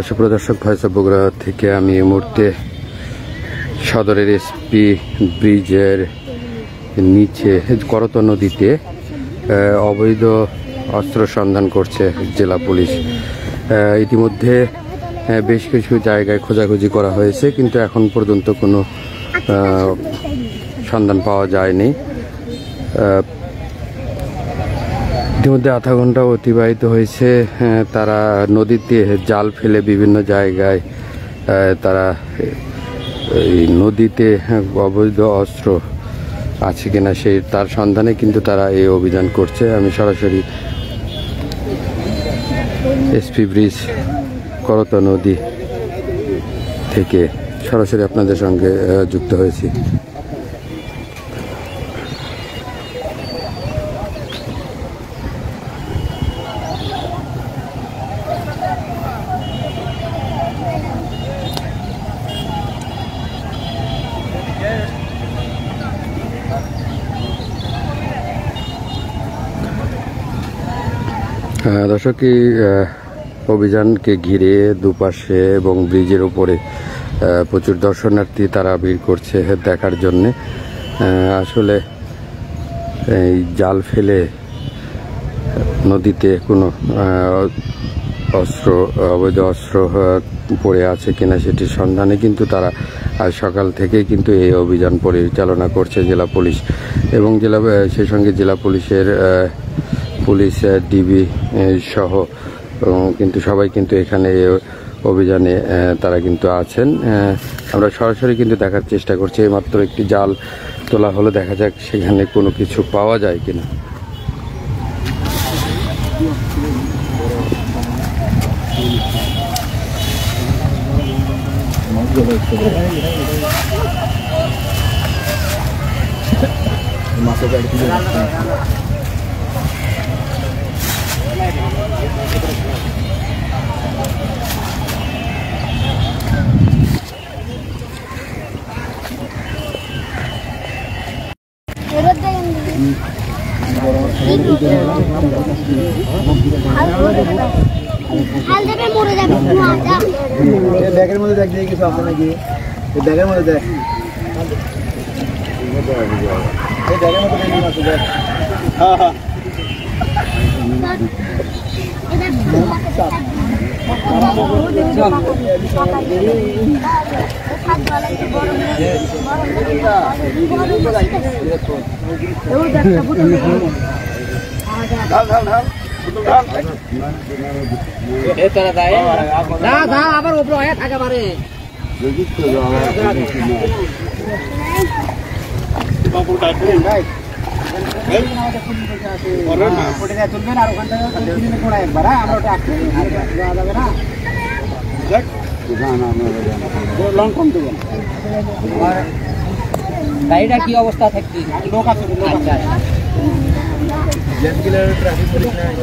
সুপ্রদর্শক, voice of Bogura থেকে আমি এই মুহূর্তে সদরের এসপি ব্রিজের নিচে করতোয়া নদীতে অবৈধ অস্ত্র সন্ধান করছে জেলা পুলিশ। ইতিমধ্যে বেশ কিছু জায়গায় খোঁজাখুঁজি করা হয়েছে, কিন্তু এখন পর্যন্ত কোনো সন্ধান পাওয়া যায়নি। ইতিমধ্যে আধা ঘন্টা অতিবাহিত হয়েছে। তারা নদীতে জাল ফেলে বিভিন্ন জায়গায় তারা এই নদীতে অবৈধ অস্ত্র আছে কিনা তার সন্ধানে কিন্তু তারা এই অভিযান করছে। আমি সরাসরি এসপি ব্রিজ করতোয়া নদী থেকে সরাসরি আপনাদের সঙ্গে যুক্ত হয়েছি। দর্শক, এই অভিযানকে ঘিরে দুপাশে এবং ব্রিজের উপরে প্রচুর দর্শনার্থী তারা ভিড় করছে দেখার জন্যে। আসলে এই জাল ফেলে নদীতে কোনো অবৈধ অস্ত্র পড়ে আছে কিনা সেটির সন্ধানে কিন্তু তারা আজ সকাল থেকেই কিন্তু এই অভিযান পরিচালনা করছে জেলা পুলিশ এবং সেই সঙ্গে জেলা পুলিশের পুলিশ ডিবি সহ কিন্তু সবাই কিন্তু এখানে অভিযানে তারা কিন্তু আছেন। আমরা সরাসরি কিন্তু দেখার চেষ্টা করছি। মাত্র একটি জাল তোলা হলো, দেখা যাক সেখানে কোনো কিছু পাওয়া যায় কিনা। ব্যাগের মধ্যে দেখ কিছু আপনার গিয়ে ব্যাগের মধ্যে দেখ ব্যাগের মধ্যে দেখ। আবার উপরে থাকে পারে গাড়িটা কি অবস্থা থাকছে? লোক আছে, ট্রাফিক পুলিশ নাই।